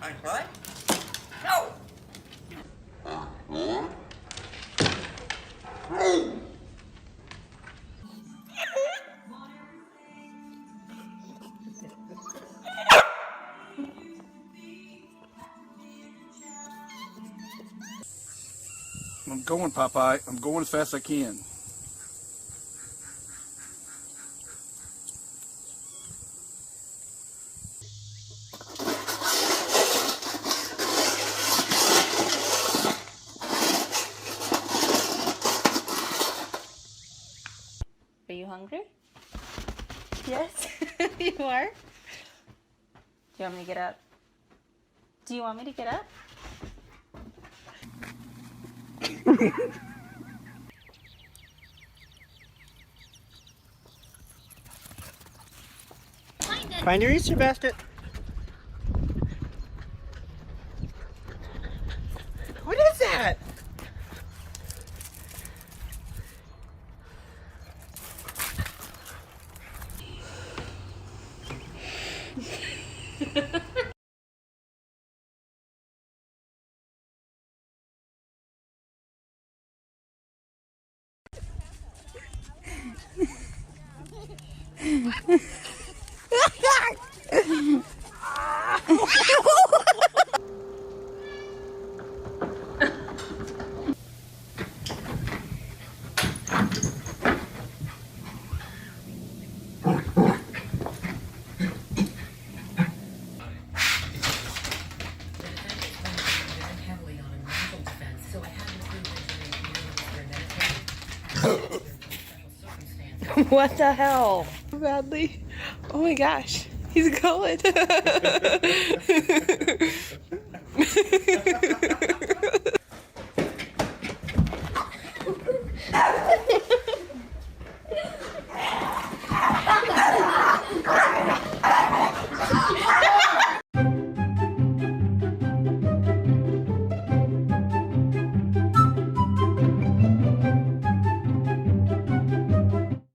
What? No! I'm going, Popeye. I'm going as fast as I can. Are you hungry? Yes, you are? Do you want me to get up? Do you want me to get up? Find your Easter basket. What is that? What the hell? Badly. Oh my gosh. He's going.